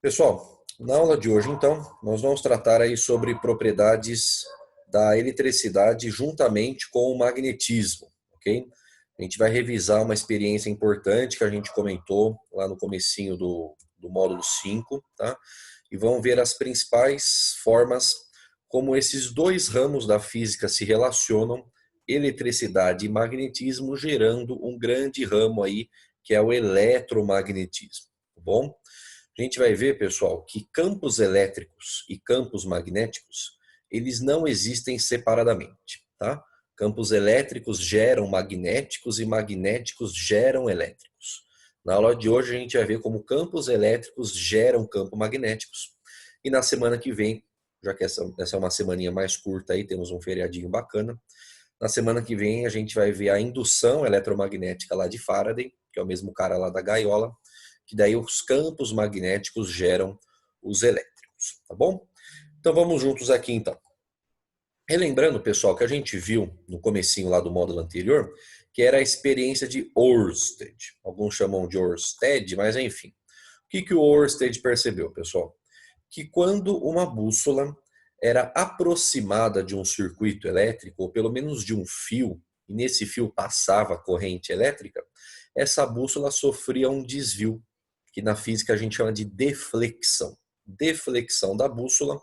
Pessoal, na aula de hoje, então, nós vamos tratar aí sobre propriedades da eletricidade juntamente com o magnetismo, ok? A gente vai revisar uma experiência importante que a gente comentou lá no comecinho do módulo 5, tá? E vamos ver as principais formas como esses dois ramos da física se relacionam, eletricidade e magnetismo, gerando um grande ramo aí, que é o eletromagnetismo, tá bom? A gente vai ver, pessoal, que campos elétricos e campos magnéticos, eles não existem separadamente, tá? Campos elétricos geram magnéticos e magnéticos geram elétricos. Na aula de hoje a gente vai ver como campos elétricos geram campos magnéticos. E na semana que vem, já que essa é uma semaninha mais curta aí, temos um feriadinho bacana. Na semana que vem a gente vai ver a indução eletromagnética lá de Faraday, que é o mesmo cara lá da gaiola, que daí os campos magnéticos geram os elétricos, tá bom? Então vamos juntos aqui então. Relembrando, pessoal, que a gente viu no comecinho lá do módulo anterior, que era a experiência de Ørsted. Alguns chamam de Ørsted, mas enfim. O que o Ørsted percebeu, pessoal? Que quando uma bússola era aproximada de um circuito elétrico, ou pelo menos de um fio, e nesse fio passava corrente elétrica, essa bússola sofria um desvio, que na física a gente chama de deflexão. Deflexão da bússola,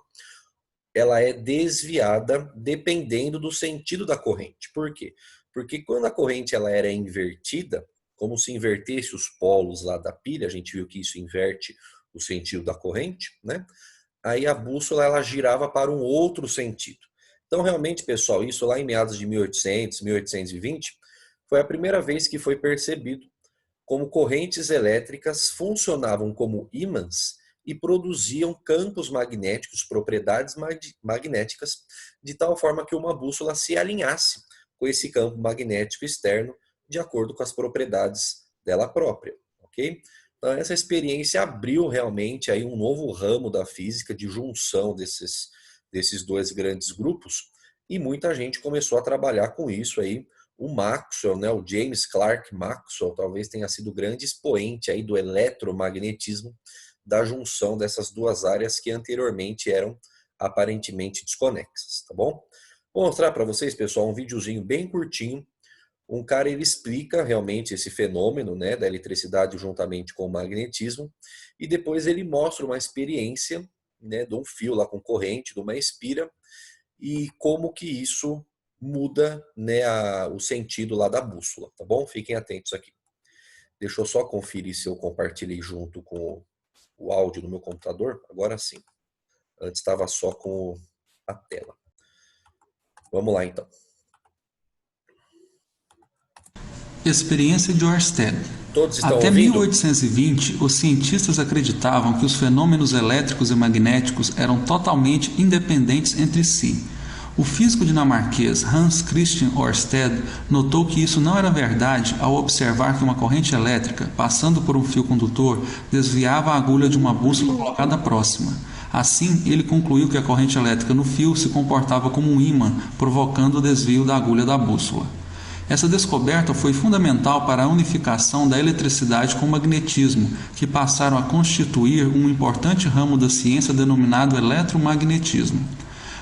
ela é desviada dependendo do sentido da corrente. Por quê? Porque quando a corrente ela era invertida, como se invertesse os polos lá da pilha, a gente viu que isso inverte o sentido da corrente, né? Aí a bússola ela girava para um outro sentido. Então realmente, pessoal, isso lá em meados de 1800, 1820, foi a primeira vez que foi percebido como correntes elétricas funcionavam como ímãs e produziam campos magnéticos, propriedades magnéticas, de tal forma que uma bússola se alinhasse com esse campo magnético externo de acordo com as propriedades dela própria, ok? Então essa experiência abriu realmente aí um novo ramo da física de junção desses dois grandes grupos e muita gente começou a trabalhar com isso aí. O Maxwell, né, o James Clerk Maxwell, talvez tenha sido o grande expoente aí do eletromagnetismo, da junção dessas duas áreas que anteriormente eram aparentemente desconexas, tá bom? Vou mostrar para vocês, pessoal, um videozinho bem curtinho. Um cara, ele explica realmente esse fenômeno, né, da eletricidade juntamente com o magnetismo, e depois ele mostra uma experiência, né, de um fio lá com corrente, de uma espira, e como que isso muda, né, o sentido lá da bússola, tá bom? Fiquem atentos aqui. Deixa eu só conferir se eu compartilhei junto com o áudio no meu computador. Agora sim. Antes estava só com a tela. Vamos lá então. Experiência de Ørsted. Todos estão Até ouvindo? 1820, os cientistas acreditavam que os fenômenos elétricos e magnéticos eram totalmente independentes entre si. O físico dinamarquês Hans Christian Ørsted notou que isso não era verdade ao observar que uma corrente elétrica, passando por um fio condutor, desviava a agulha de uma bússola colocada próxima. Assim, ele concluiu que a corrente elétrica no fio se comportava como um ímã, provocando o desvio da agulha da bússola. Essa descoberta foi fundamental para a unificação da eletricidade com o magnetismo, que passaram a constituir um importante ramo da ciência denominado eletromagnetismo.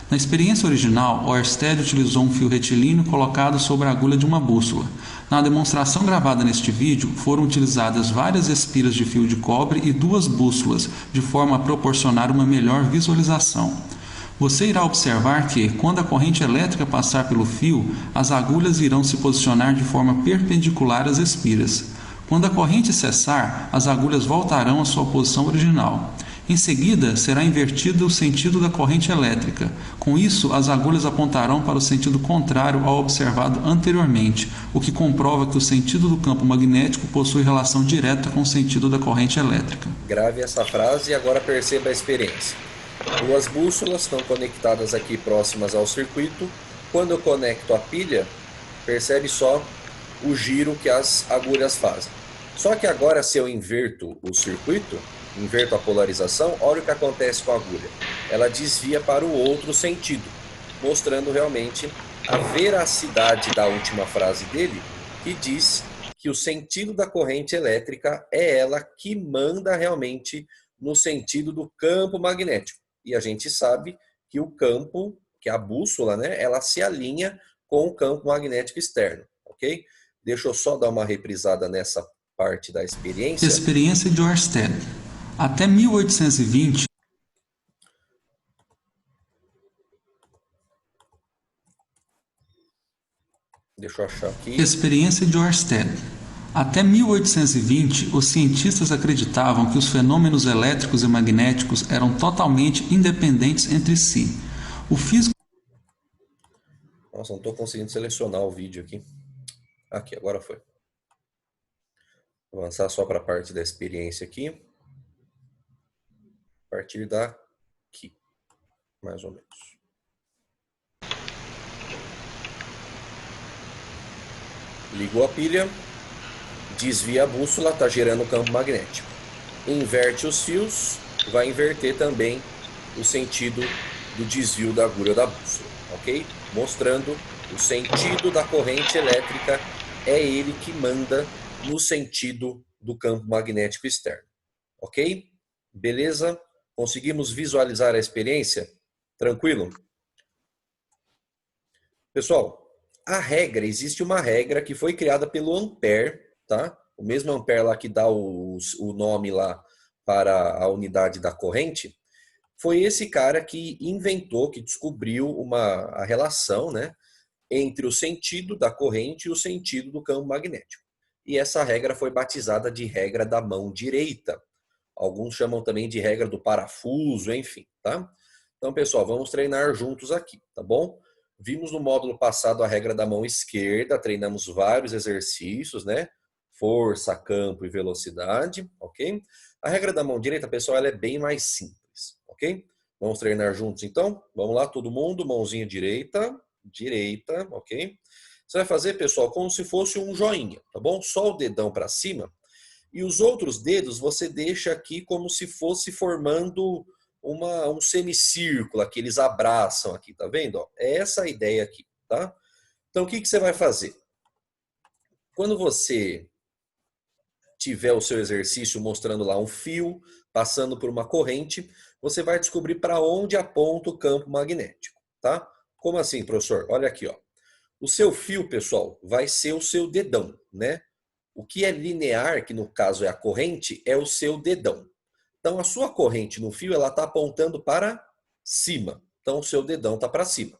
Na experiência original, Ørsted utilizou um fio retilíneo colocado sobre a agulha de uma bússola. Na demonstração gravada neste vídeo, foram utilizadas várias espiras de fio de cobre e duas bússolas, de forma a proporcionar uma melhor visualização. Você irá observar que, quando a corrente elétrica passar pelo fio, as agulhas irão se posicionar de forma perpendicular às espiras. Quando a corrente cessar, as agulhas voltarão à sua posição original. Em seguida, será invertido o sentido da corrente elétrica. Com isso, as agulhas apontarão para o sentido contrário ao observado anteriormente, o que comprova que o sentido do campo magnético possui relação direta com o sentido da corrente elétrica. Grave essa frase e agora perceba a experiência. Duas bússolas estão conectadas aqui próximas ao circuito. Quando eu conecto a pilha, percebe só o giro que as agulhas fazem. Só que agora, se eu inverto o circuito, inverto a polarização, olha o que acontece com a agulha. Ela desvia para o outro sentido, mostrando realmente a veracidade da última frase dele, que diz que o sentido da corrente elétrica é ela que manda realmente no sentido do campo magnético. E a gente sabe que o campo, que a bússola, né, ela se alinha com o campo magnético externo, ok? Deixa eu só dar uma reprisada nessa parte da experiência. Experiência de Oersted. Até 1820, Deixa eu achar aqui. Experiência de Oersted. Até 1820, os cientistas acreditavam que os fenômenos elétricos e magnéticos eram totalmente independentes entre si. O físico... Nossa, não estou conseguindo selecionar o vídeo aqui. Aqui, agora foi. Vou avançar só para a parte da experiência aqui. A partir daqui, mais ou menos. Ligou a pilha, desvia a bússola, está gerando campo magnético. Inverte os fios, vai inverter também o sentido do desvio da agulha da bússola, ok? Mostrando o sentido da corrente elétrica, é ele que manda no sentido do campo magnético externo, ok? Beleza? Conseguimos visualizar a experiência? Tranquilo? Pessoal, existe uma regra que foi criada pelo Ampère, tá? O mesmo Ampère lá que dá o nome lá para a unidade da corrente, foi esse cara que inventou, que descobriu a relação, né, entre o sentido da corrente e o sentido do campo magnético. E essa regra foi batizada de regra da mão direita. Alguns chamam também de regra do parafuso, enfim, tá? Então, pessoal, vamos treinar juntos aqui, tá bom? Vimos no módulo passado a regra da mão esquerda, treinamos vários exercícios, né? Força, campo e velocidade, ok? A regra da mão direita, pessoal, ela é bem mais simples, ok? Vamos treinar juntos, então? Vamos lá, todo mundo, mãozinha direita, ok? Você vai fazer, pessoal, como se fosse um joinha, tá bom? Só o dedão para cima. E os outros dedos você deixa aqui como se fosse formando um semicírculo, que eles abraçam aqui, tá vendo? É essa a ideia aqui, tá? Então, o que você vai fazer? Quando você tiver o seu exercício mostrando lá um fio, passando por uma corrente, você vai descobrir para onde aponta o campo magnético, tá? Como assim, professor? Olha aqui, ó. O seu fio, pessoal, vai ser o seu dedão, né? O que é linear, que no caso é a corrente, é o seu dedão. Então, a sua corrente no fio, ela está apontando para cima. Então, o seu dedão está para cima.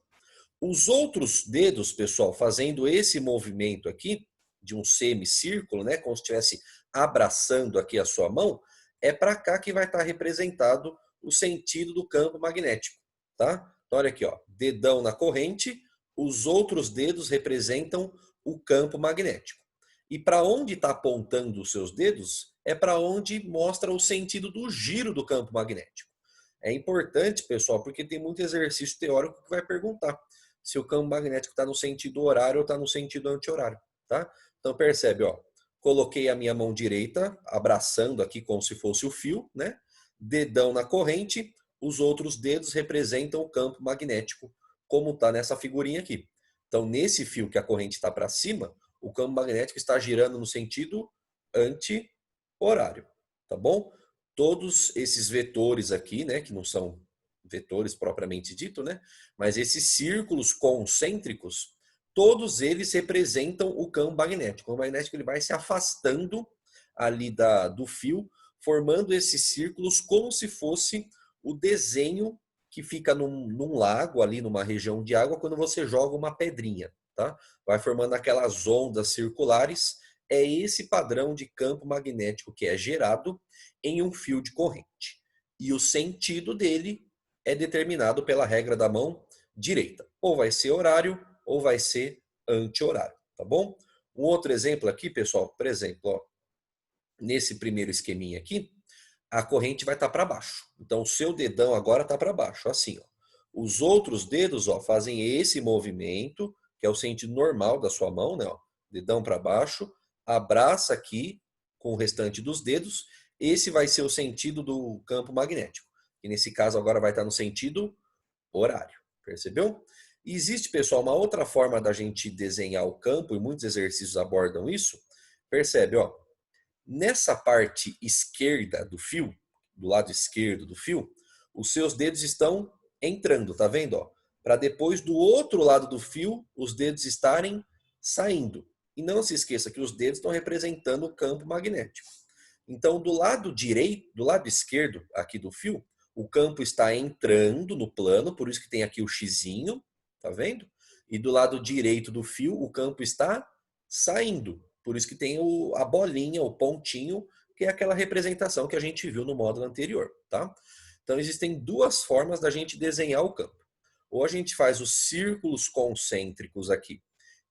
Os outros dedos, pessoal, fazendo esse movimento aqui, de um semicírculo, né, como se estivesse abraçando aqui a sua mão, é para cá que vai estar representado o sentido do campo magnético, tá? Então, olha aqui, ó, dedão na corrente, os outros dedos representam o campo magnético. E para onde está apontando os seus dedos é para onde mostra o sentido do giro do campo magnético. É importante, pessoal, porque tem muito exercício teórico que vai perguntar se o campo magnético está no sentido horário ou está no sentido anti-horário, tá? Então percebe, ó, coloquei a minha mão direita abraçando aqui como se fosse o fio, né? Dedão na corrente, os outros dedos representam o campo magnético, como está nessa figurinha aqui. Então, nesse fio que a corrente está para cima, o campo magnético está girando no sentido anti-horário, tá bom? Todos esses vetores aqui, né, que não são vetores propriamente dito, né, mas esses círculos concêntricos, todos eles representam o campo magnético. O campo magnético ele vai se afastando ali do fio, formando esses círculos como se fosse o desenho que fica num lago, ali numa região de água, quando você joga uma pedrinha, tá? Vai formando aquelas ondas circulares. É esse padrão de campo magnético que é gerado em um fio de corrente. E o sentido dele é determinado pela regra da mão direita. Ou vai ser horário, ou vai ser anti-horário, tá bom? Um outro exemplo aqui, pessoal, por exemplo, ó, nesse primeiro esqueminha aqui, a corrente vai estar para baixo. Então, o seu dedão agora está para baixo, assim, ó. Os outros dedos, ó, fazem esse movimento, que é o sentido normal da sua mão, né? Ó, dedão para baixo, abraça aqui com o restante dos dedos. Esse vai ser o sentido do campo magnético. E nesse caso agora vai estar no sentido horário. Percebeu? E existe, pessoal, uma outra forma da gente desenhar o campo, e muitos exercícios abordam isso. Percebe, ó. Nessa parte esquerda do fio, do lado esquerdo do fio, os seus dedos estão entrando, tá vendo? Para depois do outro lado do fio, os dedos estarem saindo. E não se esqueça que os dedos estão representando o campo magnético. Então, do lado direito, do lado esquerdo aqui do fio, o campo está entrando no plano, por isso que tem aqui o xizinho, tá vendo? E do lado direito do fio, o campo está saindo, por isso que tem a bolinha, o pontinho, que é aquela representação que a gente viu no módulo anterior, tá? Então, existem duas formas da gente desenhar o campo. Ou a gente faz os círculos concêntricos aqui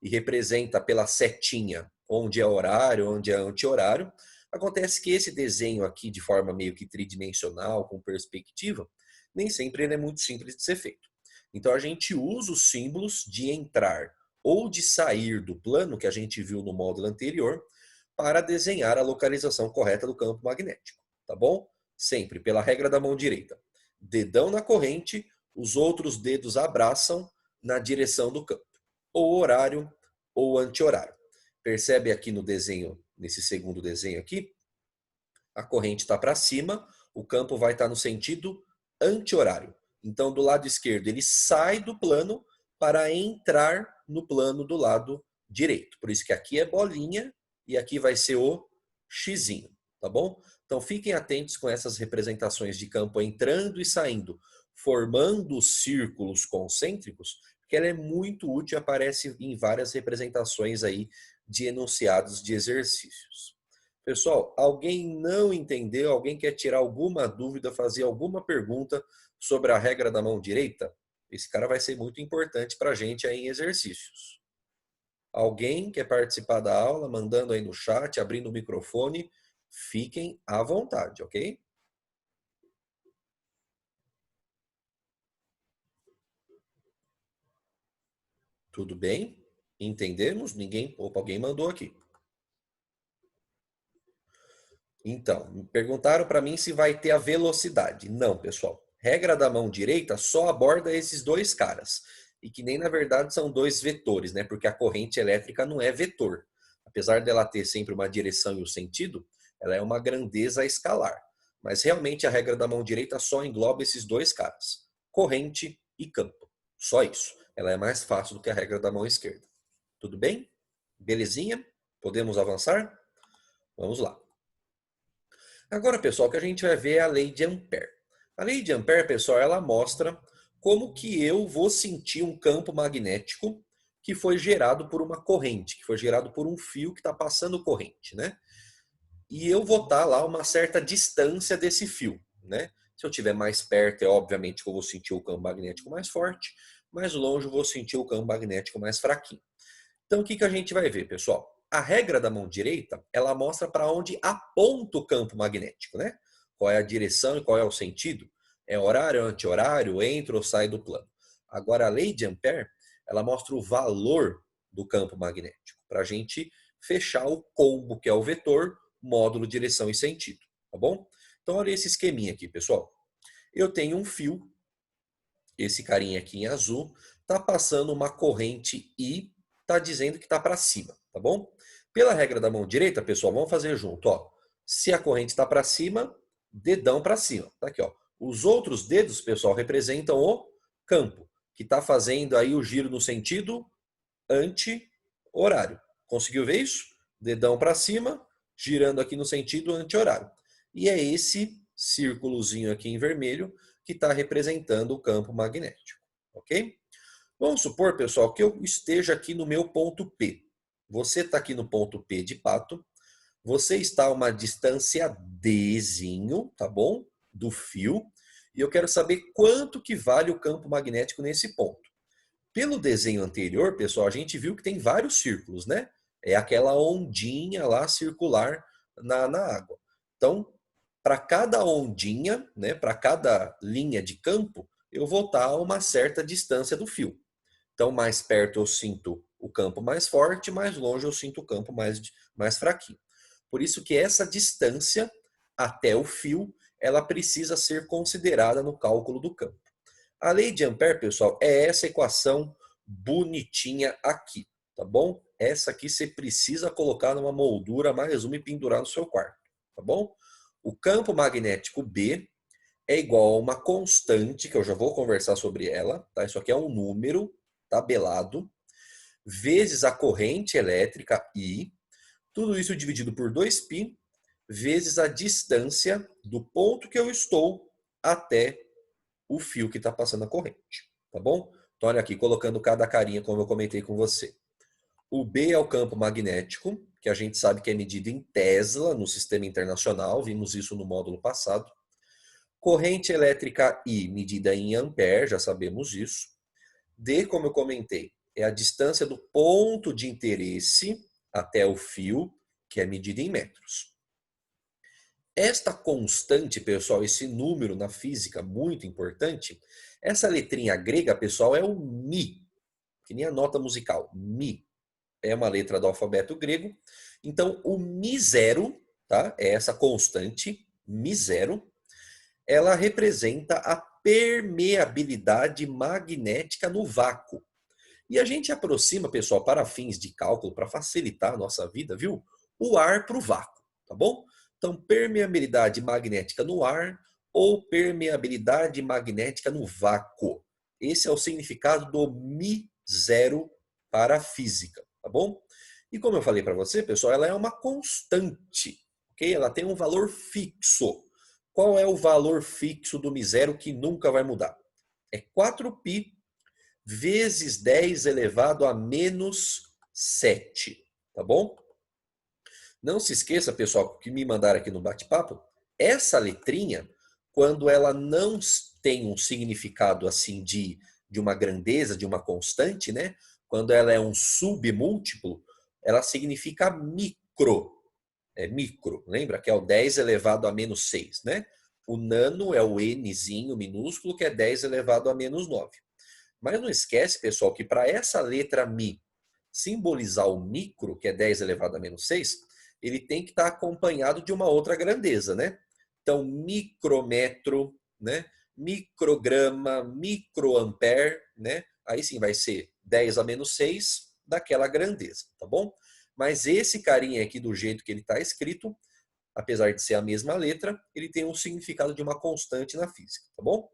e representa pela setinha onde é horário, onde é anti-horário. Acontece que esse desenho aqui, de forma meio que tridimensional, com perspectiva, nem sempre ele é muito simples de ser feito. Então, a gente usa os símbolos de entrar ou de sair do plano, que a gente viu no módulo anterior, para desenhar a localização correta do campo magnético, tá bom? Sempre pela regra da mão direita. Dedão na corrente, os outros dedos abraçam na direção do campo, ou horário ou anti-horário. Percebe aqui no desenho, nesse segundo desenho aqui, a corrente está para cima, o campo vai estar no sentido anti-horário. Então, do lado esquerdo, ele sai do plano para entrar no plano do lado direito. Por isso que aqui é bolinha e aqui vai ser o xizinho, tá bom? Então, fiquem atentos com essas representações de campo entrando e saindo, formando círculos concêntricos, que ela é muito útil e aparece em várias representações aí de enunciados de exercícios. Pessoal, alguém não entendeu? Alguém quer tirar alguma dúvida, fazer alguma pergunta sobre a regra da mão direita? Esse cara vai ser muito importante para a gente aí em exercícios. Alguém quer participar da aula, mandando aí no chat, abrindo o microfone, fiquem à vontade, ok? Tudo bem? Entendemos? Ninguém? Opa, alguém mandou aqui. Então, perguntaram para mim se vai ter a velocidade. Não, pessoal. Regra da mão direita só aborda esses dois caras. E que nem na verdade são dois vetores, né? Porque a corrente elétrica não é vetor. Apesar dela ter sempre uma direção e um sentido, ela é uma grandeza escalar. Mas realmente a regra da mão direita só engloba esses dois caras: corrente e campo. Só isso. Ela é mais fácil do que a regra da mão esquerda. Tudo bem? Belezinha? Podemos avançar? Vamos lá. Agora, pessoal, o que a gente vai ver é a lei de Ampère. A lei de Ampère, pessoal, ela mostra como que eu vou sentir um campo magnético que foi gerado por uma corrente, que foi gerado por um fio que está passando corrente, né? E eu vou estar lá a uma certa distância desse fio, né? Se eu estiver mais perto, é obviamente que eu vou sentir o campo magnético mais forte, mais longe eu vou sentir o campo magnético mais fraquinho. Então, o que a gente vai ver, pessoal? A regra da mão direita, ela mostra para onde aponta o campo magnético, né? Qual é a direção e qual é o sentido? É horário, anti-horário, entra ou sai do plano. Agora, a lei de Ampère, ela mostra o valor do campo magnético, para a gente fechar o combo, que é o vetor, módulo, direção e sentido, tá bom? Então, olha esse esqueminha aqui, pessoal. Eu tenho um fio, esse carinha aqui em azul, está passando uma corrente I, está dizendo que está para cima, tá bom? Pela regra da mão direita, pessoal, vamos fazer junto, ó. Se a corrente está para cima, dedão para cima, tá aqui, ó. Os outros dedos, pessoal, representam o campo, que está fazendo aí o giro no sentido anti-horário. Conseguiu ver isso? Dedão para cima, girando aqui no sentido anti-horário. E é esse círculozinho aqui em vermelho que está representando o campo magnético, ok? Vamos supor, pessoal, que eu esteja aqui no meu ponto P. Você está aqui no ponto P de pato. Você está a uma distância Dzinho, tá bom? Do fio. E eu quero saber quanto que vale o campo magnético nesse ponto. Pelo desenho anterior, pessoal, a gente viu que tem vários círculos, né? É aquela ondinha lá circular na água. Então, para cada ondinha, né, para cada linha de campo, eu vou estar a uma certa distância do fio. Então, mais perto eu sinto o campo mais forte, mais longe eu sinto o campo mais fraquinho. Por isso que essa distância até o fio, ela precisa ser considerada no cálculo do campo. A lei de Ampère, pessoal, é essa equação bonitinha aqui, tá bom? Essa aqui você precisa colocar numa moldura mais uma e pendurar no seu quarto, tá bom? o campo magnético B é igual a uma constante, que eu já vou conversar sobre ela, tá? Isso aqui é um número tabelado, vezes a corrente elétrica I, tudo isso dividido por 2π, vezes a distância do ponto que eu estou até o fio que está passando a corrente, tá bom? Então, olha aqui, colocando cada carinha, como eu comentei com você. O B é o campo magnético, que a gente sabe que é medido em Tesla no sistema internacional, vimos isso no módulo passado. Corrente elétrica I, medida em ampere, já sabemos isso. D, como eu comentei, é a distância do ponto de interesse até o fio, que é medida em metros. Esta constante, pessoal, esse número na física muito importante, essa letrinha grega, pessoal, é o Mi, que nem a nota musical, Mi. É uma letra do alfabeto grego. Então, o Mi0, tá? É essa constante, Mi0, ela representa a permeabilidade magnética no vácuo. E a gente aproxima, pessoal, para fins de cálculo, para facilitar a nossa vida, viu? O ar para o vácuo, tá bom? Então, permeabilidade magnética no ar ou permeabilidade magnética no vácuo. Esse é o significado do Mi0 para a física, tá bom? E como eu falei para você, pessoal, ela é uma constante, ok? Ela tem um valor fixo. Qual é o valor fixo do Mi0 que nunca vai mudar? É 4π vezes 10 elevado a menos 7, tá bom? Não se esqueça, pessoal, que me mandaram aqui no bate-papo, essa letrinha, quando ela não tem um significado assim de uma grandeza, de uma constante, né? Quando ela é um submúltiplo, ela significa micro. É micro, lembra? Que é o 10 elevado a menos 6, né? O nano é o nzinho minúsculo, que é 10 elevado a menos 9. Mas não esquece, pessoal, que para essa letra Mi simbolizar o micro, que é 10 elevado a menos 6, ele tem que estar acompanhado de uma outra grandeza, né? Então, micrômetro, né? Micrograma, microampere, né? Aí sim vai ser 10 a menos 6 daquela grandeza, tá bom? Mas esse carinha aqui, do jeito que ele está escrito, apesar de ser a mesma letra, ele tem um significado de uma constante na física, tá bom?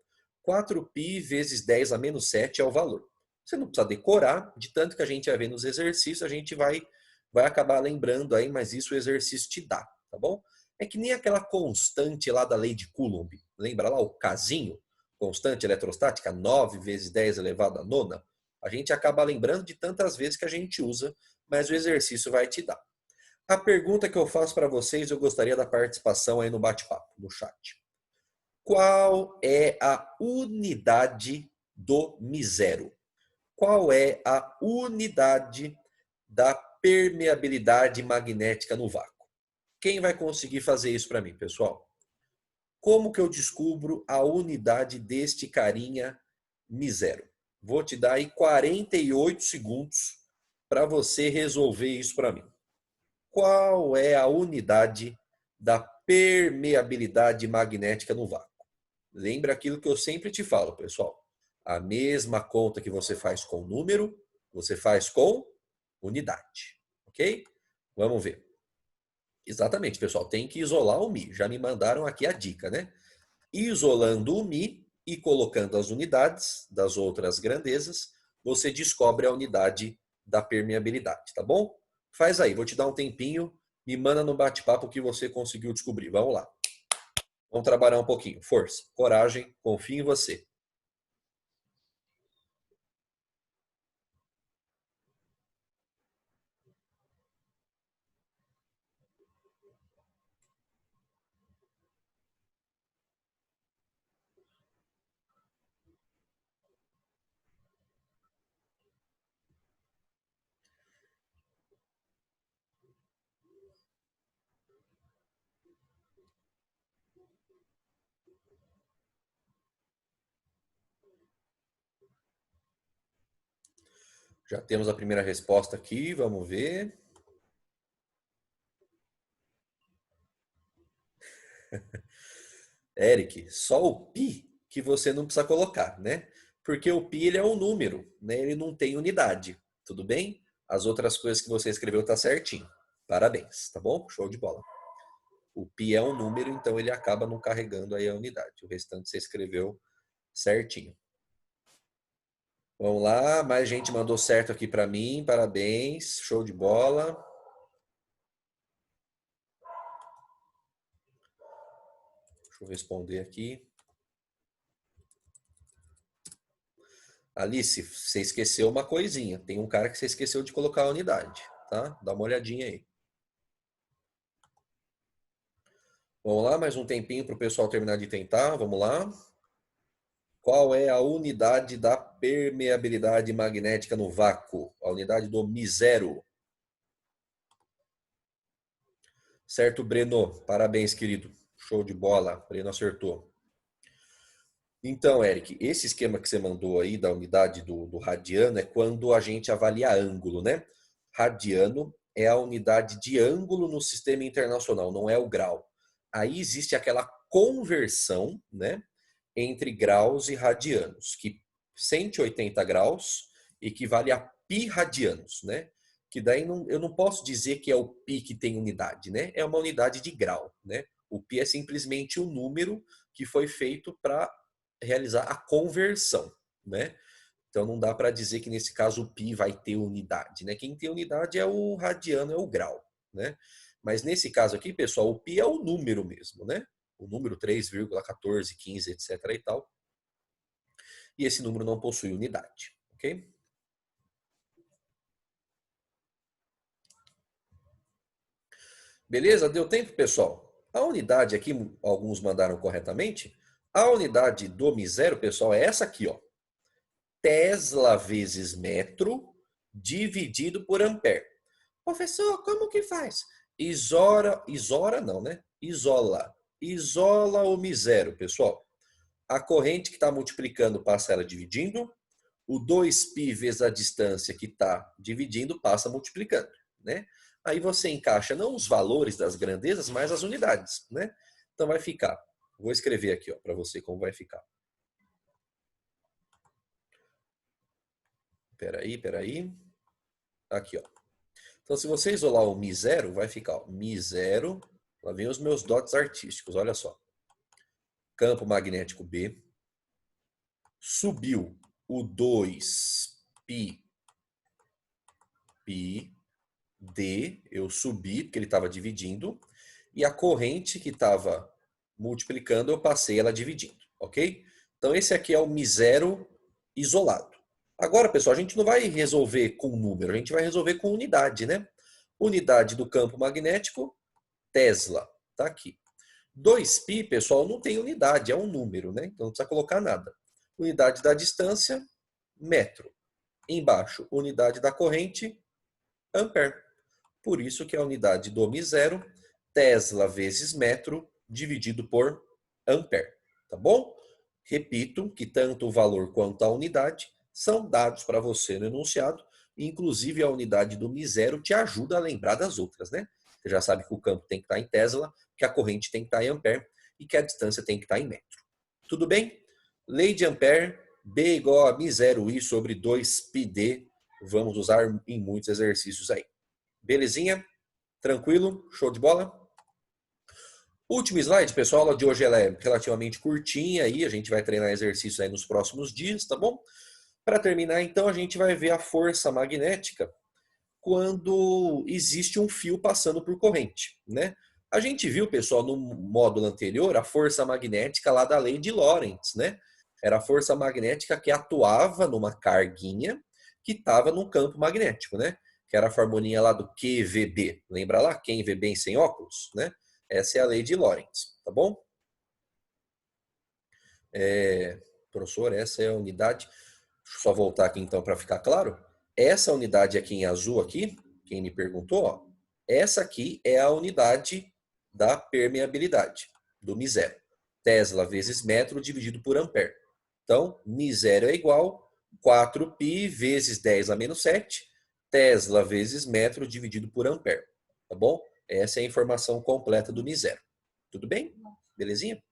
4π vezes 10 a menos 7 é o valor. Você não precisa decorar, de tanto que a gente vai ver nos exercícios, a gente vai acabar lembrando aí, mas isso o exercício te dá, tá bom? É que nem aquela constante lá da lei de Coulomb. Lembra lá o casinho? Constante eletrostática, 9 vezes 10 elevado a nona. A gente acaba lembrando de tantas vezes que a gente usa, mas o exercício vai te dar. A pergunta que eu faço para vocês, eu gostaria da participação aí no bate-papo, no chat. Qual é a unidade do Mi0? Qual é a unidade da permeabilidade magnética no vácuo? Quem vai conseguir fazer isso para mim, pessoal? Como que eu descubro a unidade deste carinha Mi0? Vou te dar aí 48 segundos para você resolver isso para mim. Qual é a unidade da permeabilidade magnética no vácuo? Lembra aquilo que eu sempre te falo, pessoal. A mesma conta que você faz com número, você faz com unidade. Ok? Vamos ver. Exatamente, pessoal. Tem que isolar o Mi. Já me mandaram aqui a dica, né? Isolando o Mi e colocando as unidades das outras grandezas, você descobre a unidade da permeabilidade, tá bom? Faz aí, vou te dar um tempinho, me manda no bate-papo o que você conseguiu descobrir. Vamos lá. Vamos trabalhar um pouquinho. Força, coragem, confio em você. Já temos a primeira resposta aqui, vamos ver. Eric, só o pi que você não precisa colocar, né? Porque o pi ele é um número, né? Ele não tem unidade, tudo bem? As outras coisas que você escreveu tá certinho. Parabéns, tá bom? Show de bola. O π é um número, então ele acaba não carregando aí a unidade. O restante você escreveu certinho. Vamos lá, mais gente mandou certo aqui para mim, parabéns, show de bola. Deixa eu responder aqui. Alice, você esqueceu uma coisinha. Tem um cara que você esqueceu de colocar a unidade, tá? Dá uma olhadinha aí. Vamos lá, mais um tempinho para o pessoal terminar de tentar. Vamos lá. Qual é a unidade da permeabilidade magnética no vácuo? A unidade do μ0. Certo, Breno? Parabéns, querido. Show de bola. Breno acertou. Então, Eric, esse esquema que você mandou aí da unidade do radiano é quando a gente avalia ângulo, né? Radiano é a unidade de ângulo no sistema internacional, não é o grau. Aí existe aquela conversão, né, entre graus e radianos, que 180 graus equivale a π radianos, né? Que daí eu não posso dizer que é o π que tem unidade, né? É uma unidade de grau, né? O π é simplesmente o número que foi feito para realizar a conversão, né? Então não dá para dizer que nesse caso o π vai ter unidade, né? Quem tem unidade é o radiano, é o grau, né? Mas nesse caso aqui, pessoal, o π é o número mesmo, né? O número 3,1415, etc. e tal. E esse número não possui unidade, ok? Beleza? Deu tempo, pessoal? A unidade aqui, alguns mandaram corretamente. A unidade do μ0, pessoal, é essa aqui, ó. Tesla vezes metro dividido por ampere. Professor, como que faz? Isola não, né? Isola o μ0, pessoal. A corrente que está multiplicando passa ela dividindo. O 2π vezes a distância que está dividindo passa multiplicando, né? Aí você encaixa não os valores das grandezas, mas as unidades, né? Então vai ficar. Vou escrever aqui, ó, para você como vai ficar. Peraí. Aqui, ó. Então, se você isolar o μ0, vai ficar, ó, μ0, lá vem os meus dotes artísticos, olha só. Campo magnético B, subiu o 2π D, eu subi, porque ele estava dividindo, e a corrente que estava multiplicando, eu passei ela dividindo, ok? Então, esse aqui é o μ0 isolado. Agora, pessoal, a gente não vai resolver com número, a gente vai resolver com unidade, né? Unidade do campo magnético, Tesla, tá aqui. 2π, pessoal, não tem unidade, é um número, né? Então não precisa colocar nada. Unidade da distância, metro. Embaixo, unidade da corrente, ampere. Por isso que a unidade do μ0, Tesla vezes metro, dividido por ampere. Tá bom? Repito que tanto o valor quanto a unidade são dados para você no enunciado. Inclusive, a unidade do μ0 te ajuda a lembrar das outras, né? Você já sabe que o campo tem que estar em Tesla, que a corrente tem que estar em ampere e que a distância tem que estar em metro. Tudo bem? Lei de Ampere, B igual a μ0i sobre 2πd. Vamos usar em muitos exercícios aí. Belezinha? Tranquilo? Show de bola? Último slide, pessoal. A aula de hoje ela é relativamente curtinha aí. A gente vai treinar exercícios aí nos próximos dias, tá bom? Para terminar, então, a gente vai ver a força magnética quando existe um fio passando por corrente, né? A gente viu, pessoal, no módulo anterior, a força magnética lá da lei de Lorentz, né? Era a força magnética que atuava numa carguinha que estava num campo magnético, né? Que era a formulinha lá do QVB. Lembra lá? Quem vê bem sem óculos, né? Essa é a lei de Lorentz, tá bom? Professor, essa é a unidade. Deixa eu só voltar aqui então para ficar claro. Essa unidade aqui em azul aqui, quem me perguntou, ó, essa aqui é a unidade da permeabilidade, do μ0. Tesla vezes metro dividido por ampere. Então, μ0 é igual a 4π vezes 10 a menos 7, Tesla vezes metro dividido por ampere. Tá bom? Essa é a informação completa do μ0. Tudo bem? Belezinha?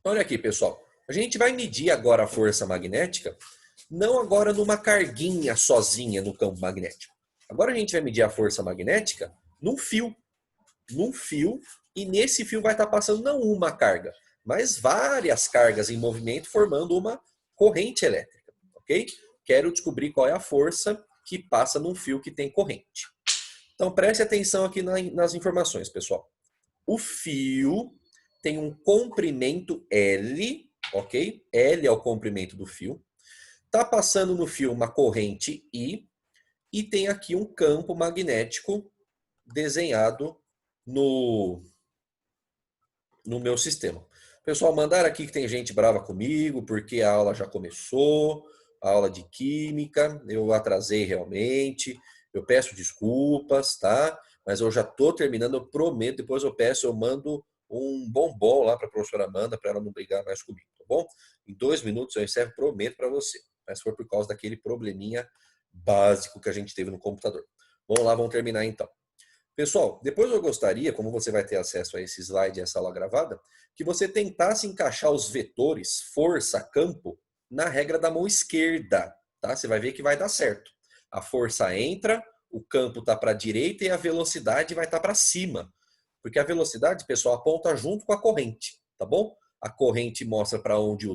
Olha aqui, pessoal. A gente vai medir agora a força magnética, não agora numa carguinha sozinha no campo magnético. Agora a gente vai medir a força magnética num fio. num fio e nesse fio vai estar passando não uma carga, mas várias cargas em movimento formando uma corrente elétrica, ok? Quero descobrir qual é a força que passa num fio que tem corrente. Então preste atenção aqui nas informações, pessoal. O fio tem um comprimento L, ok? L é o comprimento do fio. Está passando no fio uma corrente I e tem aqui um campo magnético desenhado no meu sistema. Pessoal, mandaram aqui que tem gente brava comigo porque a aula já começou, a aula de química, eu atrasei realmente, eu peço desculpas, tá? Mas eu já estou terminando, eu prometo, depois eu mando um bombom lá para a professora Amanda, para ela não brigar mais comigo, tá bom? Em 2 minutos eu encerro, prometo para você. Mas foi por causa daquele probleminha básico que a gente teve no computador. Vamos lá, vamos terminar então. Pessoal, depois eu gostaria, como você vai ter acesso a esse slide e essa aula gravada, que você tentasse encaixar os vetores força, campo, na regra da mão esquerda, tá? Você vai ver que vai dar certo. A força entra, o campo está para a direita e a velocidade vai estar para cima. Porque a velocidade, pessoal, aponta junto com a corrente, tá bom? A corrente mostra para onde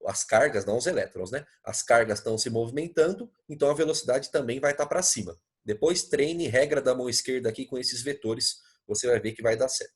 as cargas, não os elétrons, né? As cargas estão se movimentando, então a velocidade também vai estar para cima. Depois treine regra da mão esquerda aqui com esses vetores, você vai ver que vai dar certo.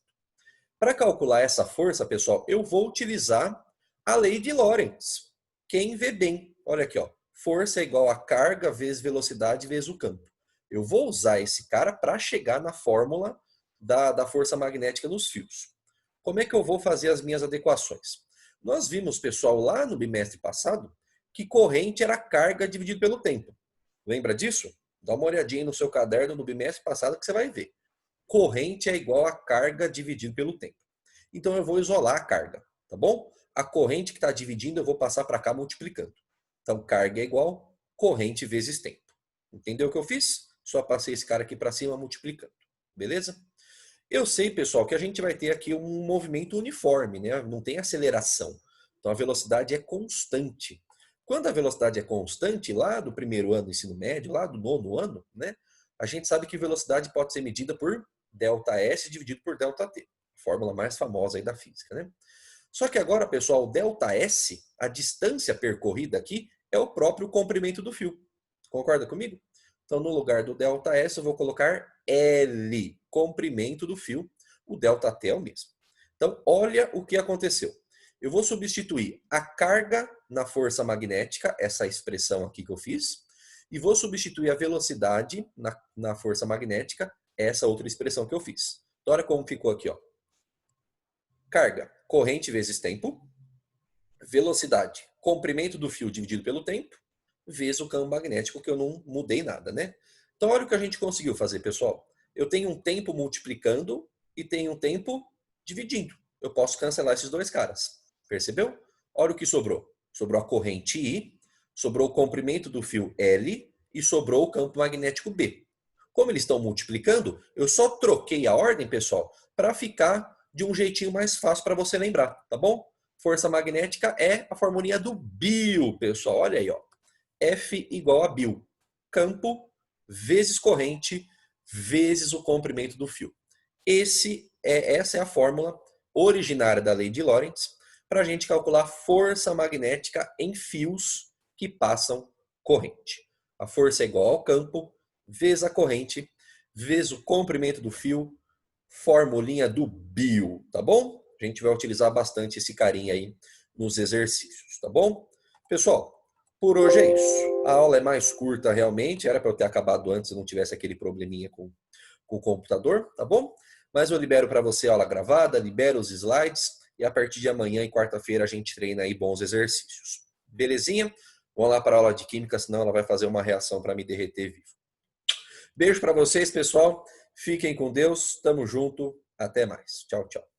Para calcular essa força, pessoal, eu vou utilizar a lei de Lorentz. Quem vê bem, olha aqui, ó, força é igual a carga vezes velocidade vezes o campo. Eu vou usar esse cara para chegar na fórmula da força magnética nos fios. Como é que eu vou fazer as minhas adequações? Nós vimos, pessoal, lá no bimestre passado, que corrente era carga dividido pelo tempo. Lembra disso? Dá uma olhadinha no seu caderno no bimestre passado que você vai ver. Corrente é igual a carga dividido pelo tempo. Então eu vou isolar a carga, tá bom? A corrente que está dividindo eu vou passar para cá multiplicando. Então carga é igual corrente vezes tempo. Entendeu o que eu fiz? Só passei esse cara aqui para cima multiplicando. Beleza? Eu sei, pessoal, que a gente vai ter aqui um movimento uniforme, né? Não tem aceleração. Então a velocidade é constante. Quando a velocidade é constante, lá do primeiro ano do ensino médio, lá do 9º ano, né? A gente sabe que velocidade pode ser medida por ΔS dividido por ΔT. Fórmula mais famosa aí da física, né? Só que agora, pessoal, o ΔS, a distância percorrida aqui, é o próprio comprimento do fio. Concorda comigo? Então, no lugar do ΔS, eu vou colocar L, comprimento do fio. O ΔT é o mesmo. Então, olha o que aconteceu. Eu vou substituir a carga na força magnética, essa expressão aqui que eu fiz, e vou substituir a velocidade na força magnética, essa outra expressão que eu fiz. Então, olha como ficou aqui, ó. Carga, corrente vezes tempo. Velocidade, comprimento do fio dividido pelo tempo, vezes o campo magnético, que eu não mudei nada, né? Então, olha o que a gente conseguiu fazer, pessoal. Eu tenho um tempo multiplicando e tenho um tempo dividindo. Eu posso cancelar esses dois caras. Percebeu? Olha o que sobrou. Sobrou a corrente I, sobrou o comprimento do fio L e sobrou o campo magnético B. Como eles estão multiplicando, eu só troquei a ordem, pessoal, para ficar de um jeitinho mais fácil para você lembrar, tá bom? Força magnética é a formulinha do Bill, pessoal. Olha aí, ó. F igual a Bill. Campo vezes corrente vezes o comprimento do fio. Essa é a fórmula originária da lei de Lorentz para a gente calcular força magnética em fios que passam corrente. A força é igual ao campo vezes a corrente vezes o comprimento do fio, formulinha do Bill, tá bom? A gente vai utilizar bastante esse carinha aí nos exercícios, tá bom? Pessoal, por hoje é isso. A aula é mais curta realmente, era para eu ter acabado antes se não tivesse aquele probleminha com o computador, tá bom? Mas eu libero para você a aula gravada, libero os slides e a partir de amanhã e quarta-feira a gente treina aí bons exercícios. Belezinha? Vamos lá para a aula de química, senão ela vai fazer uma reação para me derreter vivo. Beijo para vocês, pessoal. Fiquem com Deus. Tamo junto. Até mais. Tchau, tchau.